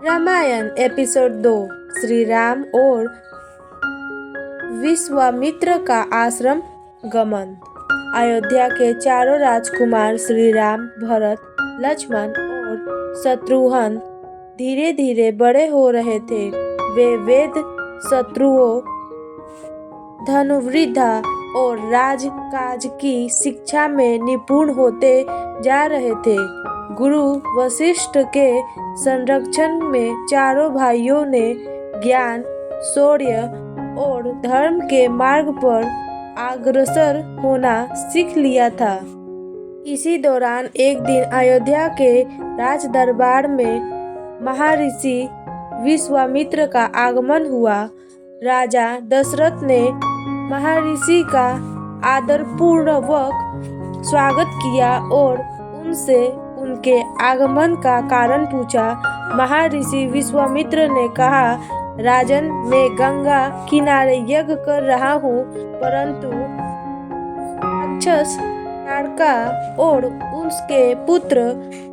Ramayan episode 2। Shri Ram और विश्वामित्र का आश्रम गमन। अयोध्या के चारों राजकुमार श्री राम, भरत, लक्ष्मण और शत्रुघ्न धीरे धीरे बड़े हो रहे थे। वे वेद, शत्रुओं, धनुर्विद्या और राजकाज की शिक्षा में निपुण होते जा रहे थे। गुरु वशिष्ठ के संरक्षण में चारों भाइयों ने ज्ञान, शौर्य और धर्म के मार्ग पर अग्रसर होना सीख लिया था। इसी दौरान एक दिन अयोध्या के राज दरबार में महर्षि विश्वामित्र का आगमन हुआ। राजा दशरथ ने महर्षि का आदरपूर्वक स्वागत किया और उनसे उनके आगमन का कारण पूछा। महर्षि विश्वामित्र ने कहा, राजन, मैं गंगा किनारे यज्ञ कर रहा हूँ, परंतु राक्षस ताड़का और उसके पुत्र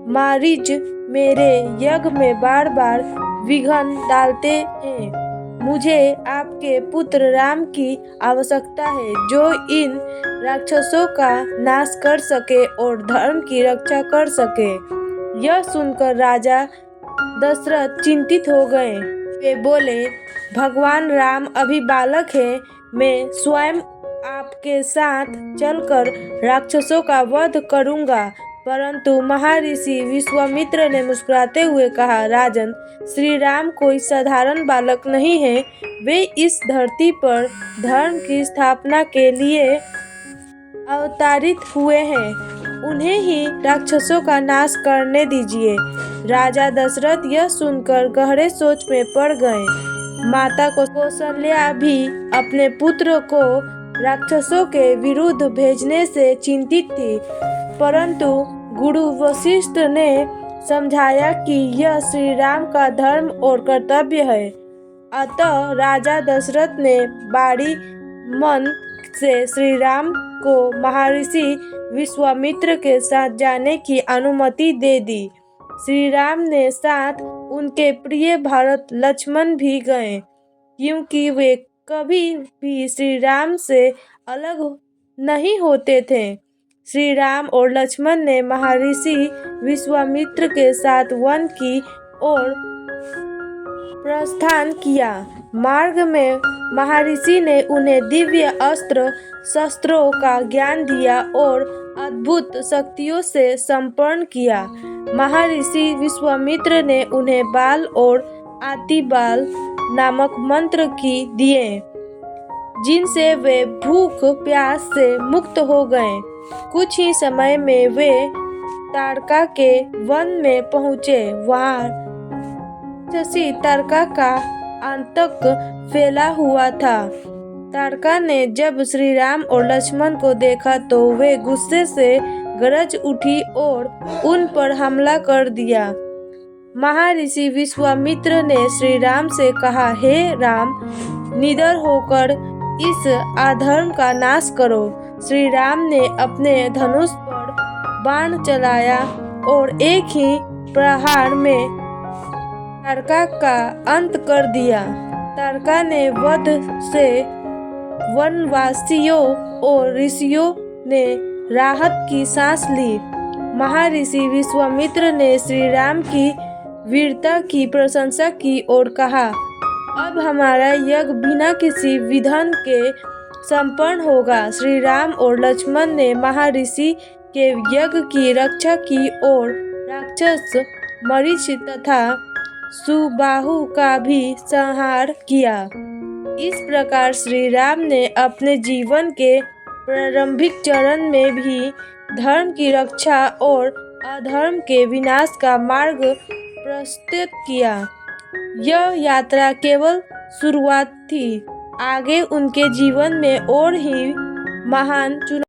मारीच मेरे यज्ञ में बार बार विघ्न डालते हैं। मुझे आपके पुत्र राम की आवश्यकता है, जो इन राक्षसों का नाश कर सके और धर्म की रक्षा कर सके। यह सुनकर राजा दशरथ चिंतित हो गए। वे बोले, भगवान राम अभी बालक हैं, मैं स्वयं आपके साथ चलकर राक्षसों का वध करूंगा। परंतु महर्षि विश्वामित्र ने मुस्कुराते हुए कहा, राजन, श्री राम कोई साधारण बालक नहीं है। वे इस धरती पर धर्म की स्थापना के लिए अवतरित हुए हैं। उन्हें ही राक्षसों का नाश करने दीजिए। राजा दशरथ यह सुनकर गहरे सोच में पड़ गए। माता कौशल्या भी अपने पुत्र को राक्षसों के विरुद्ध भेजने से चिंतित थी, परंतु गुरु वशिष्ठ ने समझाया कि यह श्री राम का धर्म और कर्तव्य है। अतः राजा दशरथ ने बड़ी मन से श्री राम को महर्षि विश्वामित्र के साथ जाने की अनुमति दे दी। श्री राम ने साथ उनके प्रिय भरत, लक्ष्मण भी गए, क्योंकि वे कभी भी श्री राम से अलग नहीं होते थे। श्री राम और लक्ष्मण ने महर्षि विश्वामित्र के साथ वन की ओर प्रस्थान किया। मार्ग में महर्षि ने उन्हें दिव्य अस्त्र शस्त्रों का ज्ञान दिया और अद्भुत शक्तियों से संपन्न किया। महर्षि विश्वामित्र ने उन्हें बाल और आतिबाल नामक मंत्र की दिए, जिनसे वे भूख प्यास से मुक्त हो गए। कुछ ही समय में वे ताड़का के वन में पहुंचे। वहां राक्षसी ताड़का का आतंक फैला हुआ था। ताड़का ने जब श्री राम और लक्ष्मण को देखा तो वे गुस्से से गरज उठी और उन पर हमला कर दिया। महर्षि विश्वामित्र ने श्री राम से कहा, हे राम, निडर होकर इस अधर्म का नाश करो। श्री राम ने अपने धनुष पर बाण चलाया और एक ही प्रहार में ताड़का का अंत कर दिया। ताड़का ने वध से वनवासियों और ऋषियों ने राहत की सांस ली। महर्षि विश्वामित्र ने श्री राम की वीरता की प्रशंसा की और कहा, अब हमारा यज्ञ बिना किसी विघ्न के संपन्न होगा। श्री राम और लक्ष्मण ने महर्षि के यज्ञ की रक्षा की और राक्षस मरीच तथा सुबाहु का भी संहार किया। इस प्रकार श्री राम ने अपने जीवन के प्रारंभिक चरण में भी धर्म की रक्षा और अधर्म के विनाश का मार्ग प्रस्तुत किया। यह यात्रा केवल शुरुआत थी। आगे उनके जीवन में और ही महान